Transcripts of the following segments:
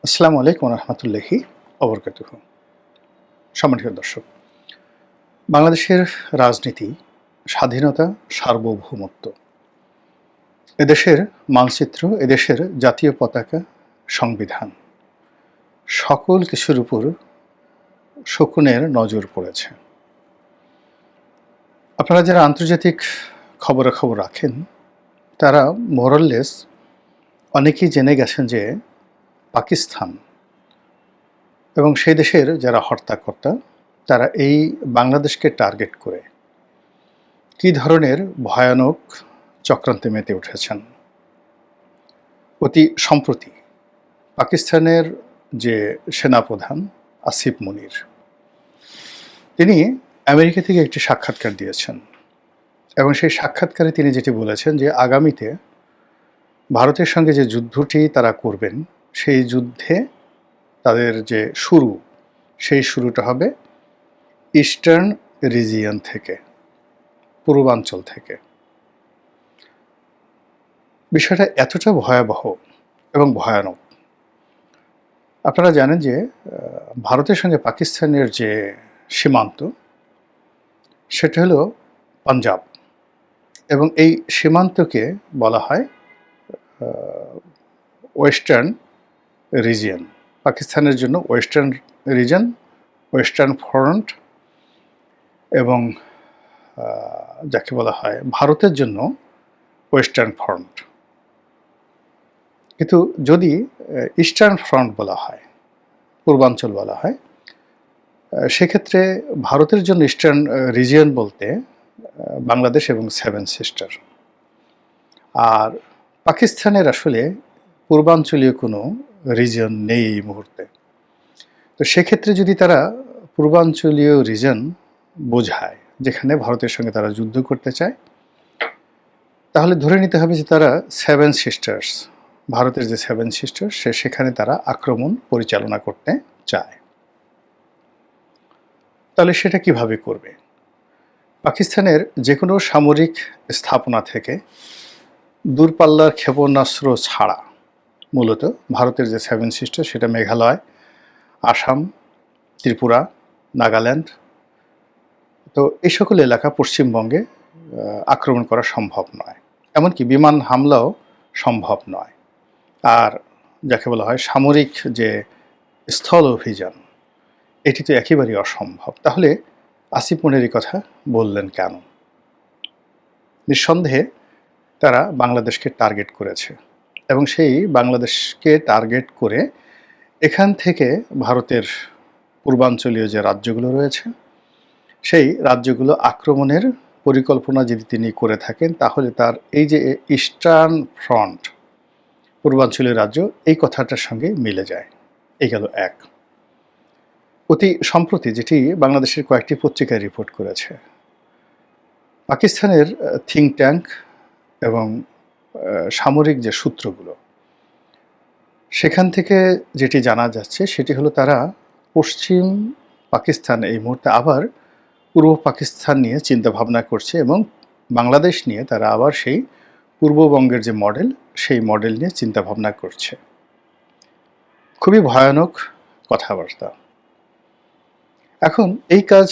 আসসালামু আলাইকুম রহমতুল্লাহি অবরকাতুহ। সম্মানিত দর্শক, বাংলাদেশের রাজনীতি, স্বাধীনতা, সার্বভৌমত্ব, এদেশের মানচিত্র, এদেশের জাতীয় পতাকা, সংবিধান, সকল কিছুর উপর শকুনের নজর পড়েছে। আপনারা যারা আন্তর্জাতিক খবরাখবর রাখেন, তারা মোরাললেস অনেকেই জেনে গেছেন যে পাকিস্তান এবং সেই দেশের যারা হর্তাকর্তা, তারা এই বাংলাদেশকে টার্গেট করে কী ধরনের ভয়ানক চক্রান্তে মেতে উঠেছেন। অতি সম্প্রতি পাকিস্তানের যে সেনাপ্রধান আসিফ মুনির, তিনি আমেরিকা থেকে একটি সাক্ষাৎকার দিয়েছেন এবং সেই সাক্ষাৎকারে তিনি যেটি বলেছেন যে আগামীতে ভারতের সঙ্গে যে যুদ্ধটি তারা করবেন, সেই যুদ্ধে তাদের যে শুরু, সেই শুরুটা হবে ইস্টার্ন রিজিয়ন থেকে, পূর্বাঞ্চল থেকে। বিষয়টা এতটা ভয়াবহ এবং ভয়ানক। আপনারা জানেন যে ভারতের সঙ্গে পাকিস্তানের যে সীমান্ত, সেটা হলো পাঞ্জাব, এবং এই সীমান্তকে বলা হয় ওয়েস্টার্ন রিজিয়ন। পাকিস্তানের জন্য ওয়েস্টার্ন রিজন, ওয়েস্টার্ন ফ্রন্ট, এবং যাকে বলা হয় ভারতের জন্য ওয়েস্টার্ন ফ্রন্ট। কিন্তু যদি ইস্টার্ন ফ্রন্ট বলা হয়, পূর্বাঞ্চল বলা হয়, সেক্ষেত্রে ভারতের জন্য ইস্টার্ন রিজিয়ন বলতে বাংলাদেশ এবং সেভেন সিস্টার। আর পাকিস্তানের আসলে পূর্বাঞ্চলীয় কোনো রিজন নেই এই মুহূর্তে। তো সেক্ষেত্রে যদি তারা পূর্বাঞ্চলীয় রিজন বোঝায়, যেখানে ভারতের সঙ্গে তারা যুদ্ধ করতে চায়, তাহলে ধরে নিতে হবে যে তারা সেভেন সিস্টার্স, ভারতের যে সেভেন সিস্টার, সেখানে তারা আক্রমণ পরিচালনা করতে চায়। তাহলে সেটা কিভাবে করবে? পাকিস্তানের যে কোনো সামরিক স্থাপনা থেকে দূরপাল্লার ক্ষেপণাস্ত্র ছাড়া, মূলত ভারতের যে সেভেন সিস্টার, সেটা মেঘালয়, আসাম, ত্রিপুরা, নাগাল্যান্ড, তো এই সকল এলাকা পশ্চিমবঙ্গে আক্রমণ করা সম্ভব নয়, এমনকি বিমান হামলাও সম্ভব নয়। আর যাকে বলা হয় সামরিক যে স্থল অভিযান, এটি তো একেবারেই অসম্ভব। তাহলে আসিফ মুনির কথা বললেন কেন? নিঃসন্দেহে তারা বাংলাদেশকে টার্গেট করেছে, এবং সেই বাংলাদেশকে টার্গেট করে এখান থেকে ভারতের পূর্বাঞ্চলীয় যে রাজ্যগুলো রয়েছে, সেই রাজ্যগুলো আক্রমণের পরিকল্পনা যদি তিনি করে থাকেন, তাহলে তার এই যে ইস্টার্ন ফ্রন্ট, পূর্বাঞ্চলীয় রাজ্য, এই কথাটার সঙ্গে মিলে যায়। এই গেল এক। অতি সম্প্রতি যেটি বাংলাদেশের কয়েকটি পত্রিকায় রিপোর্ট করেছে, পাকিস্তানের থিঙ্ক ট্যাঙ্ক এবং সামরিক যে সূত্রগুলো, সেখান থেকে যেটি জানা যাচ্ছে সেটি হলো তারা পশ্চিম পাকিস্তান এই মুহূর্তে আবার পূর্ব পাকিস্তান নিয়ে চিন্তা ভাবনা করছে, এবং বাংলাদেশ নিয়ে তারা আবার সেই পূর্ববঙ্গের যে মডেল, সেই মডেল নিয়ে চিন্তা ভাবনা করছে। খুবই ভয়ানক কথাবার্তা। এখন এই কাজ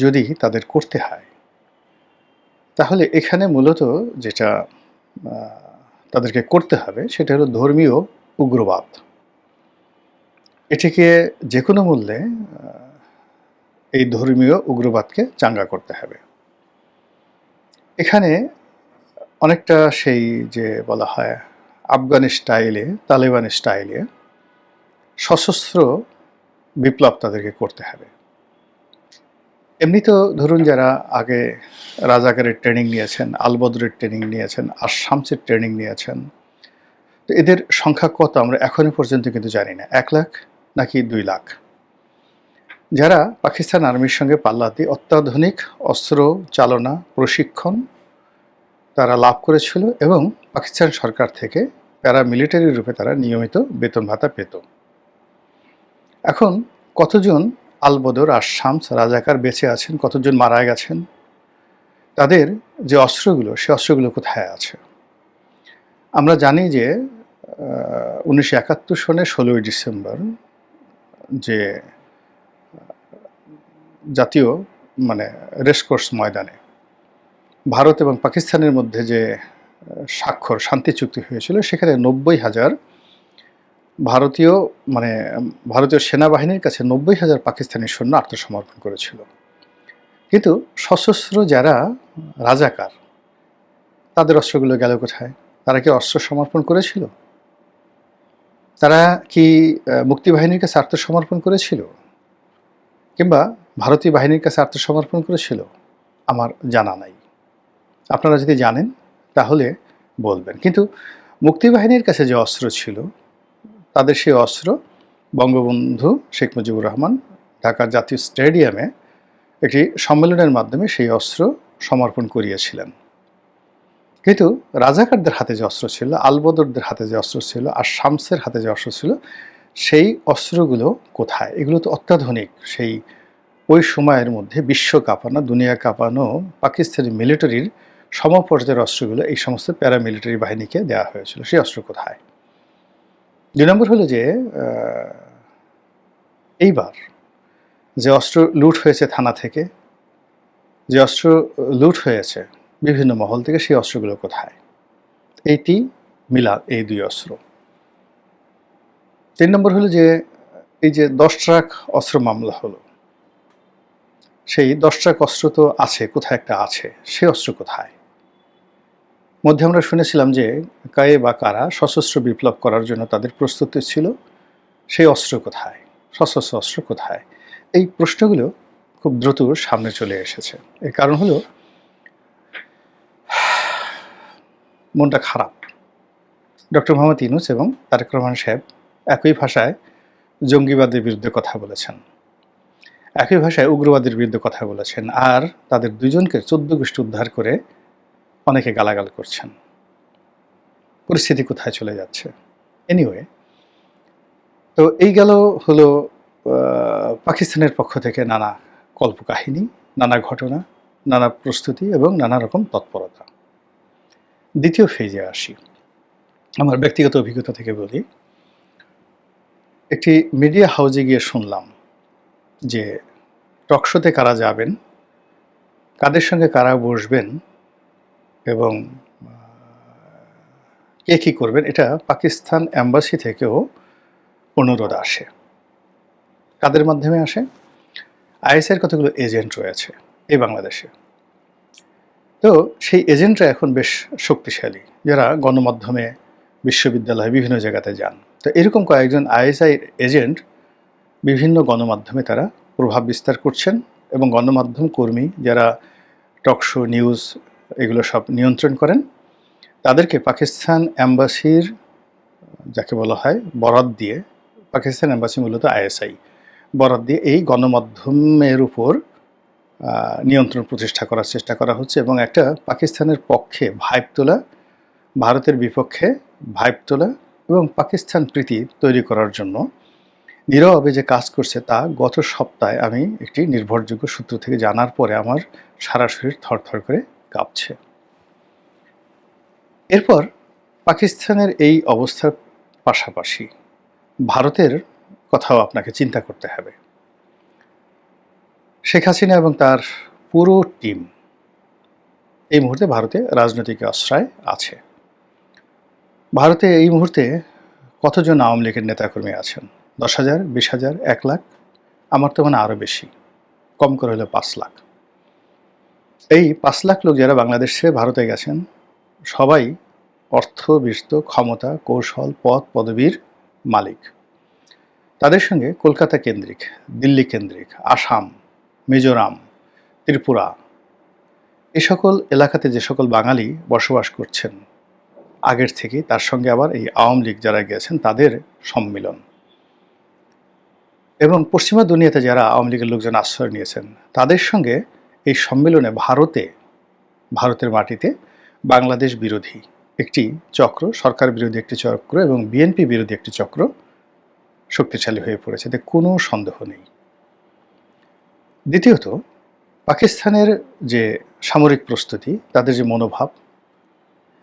যদি তাদের করতে হয়, তাহলে এখানে মূলত যেটা তাদেরকে করতে হবে সেটা হলো ধর্মীয় উগ্রবাদ। এটিকে যে কোনো মূল্যে এই ধর্মীয় উগ্রবাদকে চাঙ্গা করতে হবে। এখানে অনেকটা সেই যে বলা হয় আফগান স্টাইলে, তালেবান স্টাইলে সশস্ত্র বিপ্লব তাদেরকে করতে হবে। এমনি তো ধরুন যারা আগে রাজাকারের ট্রেনিং নিয়েছেন, আলবদরের ট্রেনিং নিয়েছেন, শামসের ট্রেনিং নিয়েছেন, তো এদের সংখ্যা কত আমরা এখনো পর্যন্ত কিন্তু জানি না। 1 লাখ নাকি 2 লাখ, যারা পাকিস্তান আর্মির সঙ্গে পাল্লা দিয়ে অত্যাধুনিক অস্ত্র চালনা প্রশিক্ষণ তারা লাভ করেছিল, এবং পাকিস্তান সরকার থেকে প্যারামিলিটারি রূপে তারা নিয়মিত বেতন ভাতা পেত। এখন কতজন আলবদর আর শামস রাজাকার বেঁচে আছেন, কতজন মারা গেছেন, তাদের যে অস্ত্রগুলো, সে অস্ত্রগুলো কোথায় আছে? আমরা জানি যে 1971 সনে 16ই ডিসেম্বর যে জাতীয় রেসকোর্স ময়দানে ভারত এবং পাকিস্তানের মধ্যে যে স্বাক্ষর শান্তি চুক্তি হয়েছিল, সেখানে 90,000 ভারতীয় ভারতীয় সেনাবাহিনীর কাছে 90,000 পাকিস্তানি সৈন্য আত্মসমর্পণ করেছিল। কিন্তু সশস্ত্র যারা রাজাকার, তাদের অস্ত্রগুলো গেল কোথায়? তারা কি অস্ত্র সমর্পণ করেছিল? তারা কি মুক্তিবাহিনীর কাছে আত্মসমর্পণ করেছিল, কিংবা ভারতীয় বাহিনীর কাছে আত্মসমর্পণ করেছিল? আমার জানা নাই। আপনারা যদি জানেন তাহলে বলবেন। কিন্তু মুক্তিবাহিনীর কাছে যে অস্ত্র ছিল, তাদের সেই অস্ত্র বঙ্গবন্ধু শেখ মুজিবুর রহমান ঢাকার জাতীয় স্টেডিয়ামে একটি সম্মেলনের মাধ্যমে সেই অস্ত্র সমর্পণ করিয়েছিলেন। কিন্তু রাজাকারদের হাতে যে অস্ত্র ছিল, আলবদরদের হাতে যে অস্ত্র ছিল, আর শামসের হাতে যে অস্ত্র ছিল, সেই অস্ত্রগুলো কোথায়? এগুলো তো অত্যাধুনিক, সেই ওই সময়ের মধ্যে বিশ্ব কাঁপানো, দুনিয়া কাঁপানো পাকিস্তানি মিলিটারির সমপর্যায়ের অস্ত্রগুলো এই সমস্ত প্যারামিলিটারি বাহিনীকে দেওয়া হয়েছিল। সেই অস্ত্র কোথায়? 2 নম্বর হলো যে এইবার যে অস্ত্র লুট হয়েছে থানা থেকে, যে অস্ত্র লুট হয়েছে বিভিন্ন মহল থেকে, সেই অস্ত্রগুলো কোথায়? এইটি মিলা এই 2 অস্ত্র। 3 নম্বর হলো যে এই যে 10 ট্রাক অস্ত্র মামলা হলো, সেই 10 ট্রাক অস্ত্র তো আছে, কোথায় একটা আছে, সেই অস্ত্র কোথায়? মধ্যে আমরা শুনেছিলাম যে কায়ে বা কারা সশস্ত্র বিপ্লব করার জন্য তাদের প্রস্তুতি ছিল, সেই অস্ত্র কোথায়? সশস্ত্র অস্ত্র কোথায়? এই প্রশ্নগুলো খুব দ্রুত সামনে চলে এসেছে। এর কারণ হলো মনটা খারাপ। ডক্টর মোহাম্মদ ইউনূস এবং তারেক রহমান সাহেব একই ভাষায় জঙ্গিবাদের বিরুদ্ধে কথা বলেছেন, একই ভাষায় উগ্রবাদের বিরুদ্ধে কথা বলেছেন, আর তাদের দুজনকে 14 গোষ্ঠী উদ্ধার করে অনেকে গালাগাল করছেন। পরিস্থিতি কোথায় চলে যাচ্ছে? এনিওয়ে, তো এই গেল হলো পাকিস্তানের পক্ষ থেকে নানা কল্পকাহিনী, নানা ঘটনা, নানা প্রস্তুতি এবং নানা রকম তৎপরতা। দ্বিতীয় ফেজে আসি। আমার ব্যক্তিগত অভিজ্ঞতা থেকে বলি, একটি মিডিয়া হাউজে গিয়ে শুনলাম যে টকশোতে কারা যাবেন, কাদের সঙ্গে কারা বসবেন এবং কে কী করবেন, এটা পাকিস্তান এম্বাসি থেকেও অনুরোধ আসে। কাদের মাধ্যমে আসে? আইএসআইয়ের কতগুলো এজেন্ট রয়েছে এই বাংলাদেশে। তো সেই এজেন্টরা এখন বেশ শক্তিশালী, যারা গণমাধ্যমে, বিশ্ববিদ্যালয়ে, বিভিন্ন জায়গাতে যান। তো এরকম কয়েকজন আইএসআই এজেন্ট বিভিন্ন গণমাধ্যমে তারা প্রভাব বিস্তার করছেন, এবং গণমাধ্যম কর্মী যারা টকশো, নিউজ এগুলো সব নিয়ন্ত্রণ করেন, তাদেরকে পাকিস্তান এম্বাসির, যাকে বলা হয় বরাত দিয়ে, পাকিস্তান এম্বাসি মূলত আইএসআই, বরাত দিয়ে এই গণমাধ্যমের উপর নিয়ন্ত্রণ প্রতিষ্ঠা করার চেষ্টা করা হচ্ছে, এবং একটা পাকিস্তানের পক্ষে ভাইব তোলা, ভারতের বিপক্ষে ভাইব তোলা এবং পাকিস্তান প্রীতি তৈরি করার জন্য নীরবে যে কাজ করছে, তা গত সপ্তাহে আমি একটি নির্ভরযোগ্য সূত্র থেকে জানার পরে আমার সারা শরীর থরথর করে কাঁপছে। এরপর পাকিস্তানের এই অবস্থার পাশাপাশি ভারতের কথাও আপনাকে চিন্তা করতে হবে। শেখ হাসিনা এবং তার পুরো টিম এই মুহূর্তে ভারতে রাজনৈতিক আশ্রয় আছে। ভারতে এই মুহূর্তে কতজন আওয়ামী লীগের নেতাকর্মী আছেন? 10,000, 20,000, 1 লাখ? আমার তো মনে আরও বেশি, কম করে হলে 5 লাখ। এই 5 লাখ লোক যারা বাংলাদেশ ছেড়ে ভারতে গেছেন, সবাই অর্থ, বিত্ত, ক্ষমতা, কৌশল, পদ, পদবীর মালিক। তাদের সঙ্গে কলকাতা কেন্দ্রিক, দিল্লি কেন্দ্রিক, আসাম, মিজোরাম, ত্রিপুরা, এ সকল এলাকাতে যে সকল বাঙালি বসবাস করছেন আগের থেকে, তার সঙ্গে আবার এই আওয়ামী লীগ যারা গেছেন তাদের সম্মিলন, এবং পশ্চিমা দুনিয়াতে যারা আওয়ামী লীগের লোকজন আশ্রয় নিয়েছেন, তাদের সঙ্গে এই সম্মেলনে ভারতের মাটিতে বাংলাদেশ বিরোধী একটি চক্র, সরকার বিরোধী একটি চক্র এবং বিএনপি বিরোধী একটি চক্র শক্তিশালী হয়ে পড়েছে, এতে কোনো সন্দেহ নেই। দ্বিতীয়ত, পাকিস্তানের যে সামরিক প্রস্তুতি, তাদের যে মনোভাব,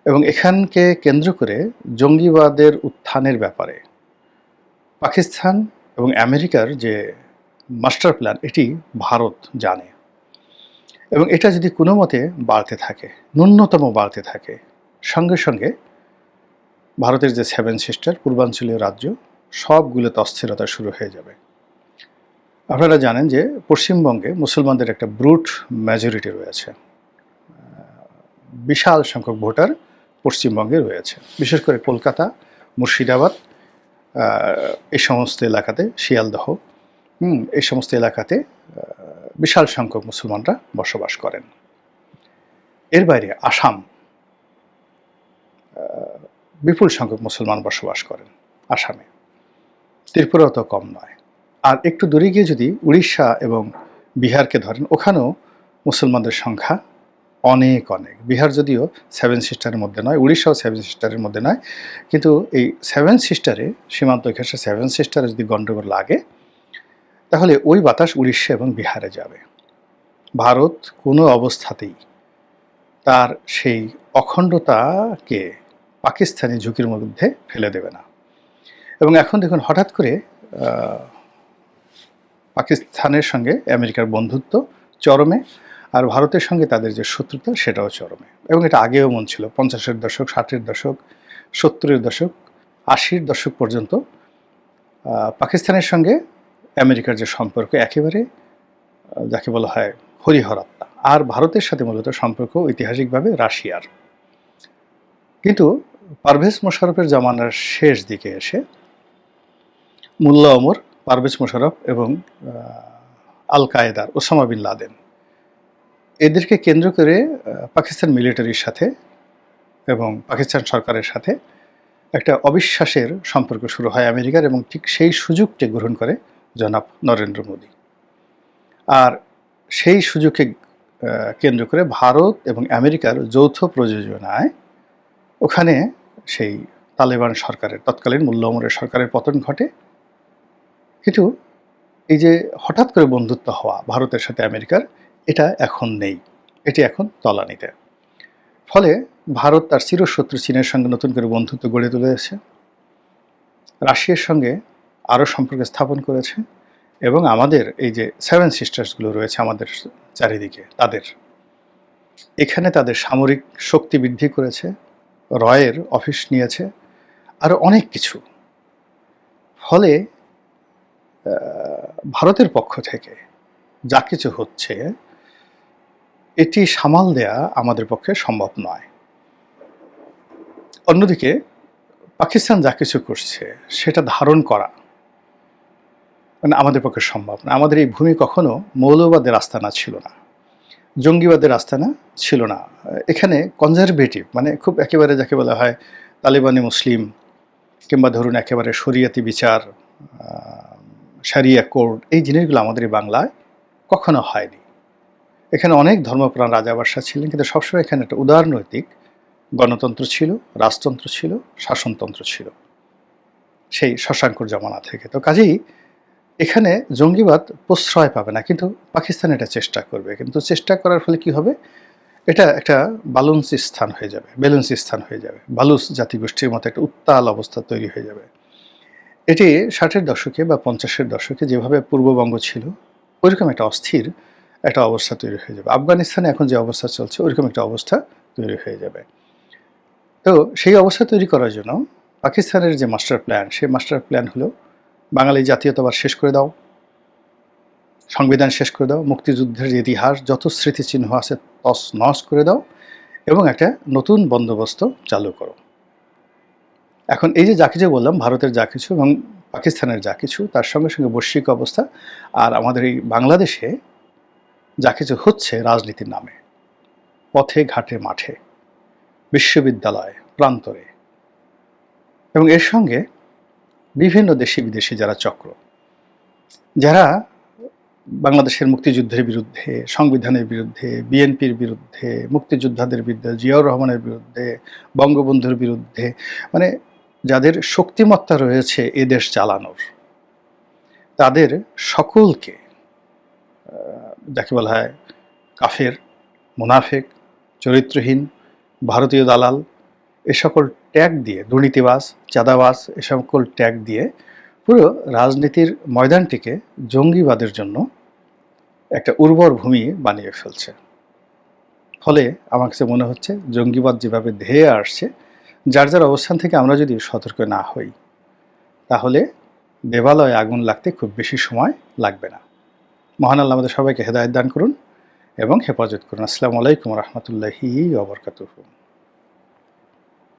এবং এখানকে কেন্দ্র করে জঙ্গিবাদের উত্থানের ব্যাপারে পাকিস্তান এবং আমেরিকার যে মাস্টার প্ল্যান এটি ভারত জানে, এবং এটা যদি কোনো মতে বাড়তে থাকে, ন্যূনতম বাড়তে থাকে, সঙ্গে সঙ্গে ভারতের যে 7 সিস্টার পূর্বাঞ্চলীয় রাজ্য সবগুলোতে অস্থিরতা শুরু হয়ে যাবে। আপনারা জানেন যে পশ্চিমবঙ্গে মুসলমানদের একটা ব্রুট মেজরিটি রয়েছে, বিশাল সংখ্যক ভোটার পশ্চিমবঙ্গে রয়েছে, বিশেষ করে কলকাতা, মুর্শিদাবাদ, এই সমস্ত এলাকাতে, শিয়ালদহ, এই সমস্ত এলাকাতে বিশাল সংখ্যক মুসলমানরা বসবাস করেন। এর বাইরে আসাম, বিপুল সংখ্যক মুসলমান বসবাস করেন আসামে, ত্রিপুরাও তো কম নয়। আর একটু দূরে গিয়ে যদি উড়িষ্যা এবং বিহারকে ধরেন, ওখানেও মুসলমানদের সংখ্যা অনেক অনেক। বিহার যদিও 7 সিস্টারের মধ্যে নয়, উড়িষ্যাও 7 সিস্টারের মধ্যে নয়, কিন্তু এই 7 সিস্টারে, সীমান্ত ঘেঁষে 7 সিস্টারে যদি গণ্ডগোল লাগে, তাহলে ওই বাতাস উড়িষ্যা এবং বিহারে যাবে। ভারত কোনো অবস্থাতেই তার সেই অখণ্ডতাকে পাকিস্তানি ঝুঁকির মধ্যে ফেলে দেবে না। এবং এখন দেখুন, হঠাৎ করে পাকিস্তানের সঙ্গে আমেরিকার বন্ধুত্ব চরমে, আর ভারতের সঙ্গে তাদের যে শত্রুতা সেটাও চরমে। এবং এটা আগেও মন ছিল, 50-এর দশক, 60-এর দশক, 70-এর দশক, 80-এর দশক পর্যন্ত পাকিস্তানের সঙ্গে আমেরিকার যে সম্পর্ক একেবারে যাকে বলা হয় হরিহরাত্মা, আর ভারতের সাথে মূলত সম্পর্ক ঐতিহাসিকভাবে রাশিয়ার। কিন্তু পারভেজ মোশাররফের জামানার শেষ দিকে এসে মোল্লা ওমর, পারভেজ মোশাররফ এবং আল কায়েদার ওসামা বিন লাদেন, এদেরকে কেন্দ্র করে পাকিস্তান মিলিটারির সাথে এবং পাকিস্তান সরকারের সাথে একটা অবিশ্বাসের সম্পর্ক শুরু হয় আমেরিকার, এবং ঠিক সেই সুযোগটি গ্রহণ করে জনাব নরেন্দ্র মোদী। আর সেই সুযোগকে কেন্দ্র করে ভারত এবং আমেরিকার যৌথ প্রযোজনায় ওখানে সেই তালেবান সরকারের, তৎকালীন মোল্লা ওমরের সরকারের পতন ঘটে। কিন্তু এই যে হঠাৎ করে বন্ধুত্ব হওয়া ভারতের সাথে আমেরিকার, এটা এখন নেই, এটি এখন তলানিতে। ফলে ভারত তার চিরশত্রু চীনের সঙ্গে নতুন করে বন্ধুত্ব গড়ে তুলেছে, রাশিয়ার সঙ্গে আরও সম্পর্ক স্থাপন করেছে, এবং আমাদের এই যে 7 সিস্টার্সগুলো রয়েছে আমাদের চারিদিকে, তাদের এখানে তাদের সামরিক শক্তি বৃদ্ধি করেছে, রয়ের অফিস নিয়েছে, আরও অনেক কিছু। ফলে ভারতের পক্ষ থেকে যা কিছু হচ্ছে, এটি সামাল দেয়া আমাদের পক্ষে সম্ভব নয়। অন্যদিকে পাকিস্তান যা কিছু করছে সেটা ধারণ করা মানে আমাদের পক্ষে সম্ভব না। আমাদের এই ভূমি কখনো মৌলবাদের আস্তানা ছিল না, জঙ্গিবাদের আস্তানা ছিল না। এখানে কনজারভেটিভ মানে খুব একেবারে যাকে বলা হয় তালিবানি মুসলিম, কিংবা ধরুন একেবারে শরিয়াতি বিচার, শারিয়া কোড, এই জিনিসগুলো আমাদের এই বাংলায় কখনো হয়নি। এখানে অনেক ধর্মপ্রাণ রাজাবাদশাহ ছিলেন, কিন্তু সবসময় এখানে একটা উদারনৈতিক গণতন্ত্র ছিল, রাজতন্ত্র ছিল, শাসনতন্ত্র ছিল সেই শশাঙ্কর জমানা থেকে। তো কাজেই এখানে জঙ্গিবাদ প্রশ্রয় পাবে না, কিন্তু পাকিস্তান এটা চেষ্টা করবে। কিন্তু চেষ্টা করার ফলে কি হবে, এটা একটা ব্যালেন্সি স্থান হয়ে যাবে, ব্যালেন্সি স্থান হয়ে যাবে, বালুচ জাতিগোষ্ঠীর মতো একটা উত্তাল অবস্থা তৈরি হয়ে যাবে। এটি 60-এর দশকে বা 50-এর দশকে যেভাবে পূর্ববঙ্গ ছিল, ওইরকম একটা অস্থির একটা অবস্থা তৈরি হয়ে যাবে। আফগানিস্তানে এখন যে অবস্থা চলছে ওইরকম একটা অবস্থা তৈরি হয়ে যাবে। তো সেই অবস্থা তৈরি করার জন্য পাকিস্তানের যে মাস্টার প্ল্যান, সেই মাস্টার প্ল্যান হলো বাঙালি জাতীয়তাবাদ শেষ করে দাও, সংবিধান শেষ করে দাও, মুক্তিযুদ্ধের যে ইতিহাস যত স্মৃতিচিহ্ন আছে তস নস করে দাও, এবং একটা নতুন বন্দোবস্ত চালু করো। এখন এই যে যা কিছু বললাম, ভারতের যা কিছু এবং পাকিস্তানের যা কিছু, তার সঙ্গে সঙ্গে বৈশ্বিক অবস্থা, আর আমাদের এই বাংলাদেশে যা কিছু হচ্ছে রাজনীতির নামে, পথে ঘাটে মাঠে, বিশ্ববিদ্যালয় প্রান্তরে, এবং এর সঙ্গে বিভিন্ন দেশি বিদেশি যারা চক্র, যারা বাংলাদেশের মুক্তিযুদ্ধের বিরুদ্ধে, সংবিধানের বিরুদ্ধে, বিএনপির বিরুদ্ধে, মুক্তিযোদ্ধাদের বিরুদ্ধে, জিয়াউর রহমানের বিরুদ্ধে, বঙ্গবন্ধুর বিরুদ্ধে, মানে যাদের শক্তিমত্তা রয়েছে এ দেশ চালানোর, তাদের সকলকে যাকে বলা হয় কাফের, মুনাফেক, চরিত্রহীন, ভারতীয় দালাল, এ সকল ট্যাগ দিয়ে, দুর্নীতিবাজ, চাঁদাবাজ, এ সকল ট্যাগ দিয়ে পুরো রাজনীতির ময়দানটিকে জঙ্গিবাদের জন্য একটা উর্বর ভূমি বানিয়ে ফেলছে। ফলে আমার কাছে মনে হচ্ছে জঙ্গিবাদ যেভাবে ধেয়ে আসছে, যার যার অবস্থান থেকে আমরা যদি সতর্ক না হই, তাহলে দেবালয়ে আগুন লাগতে খুব বেশি সময় লাগবে না। মহান আল্লাহ আমাদের সবাইকে হেদায়েত দান করুন এবং হেফাজত করুন। আসসালামু আলাইকুম রহমতুল্লাহি ওয়া বারাকাতুহু।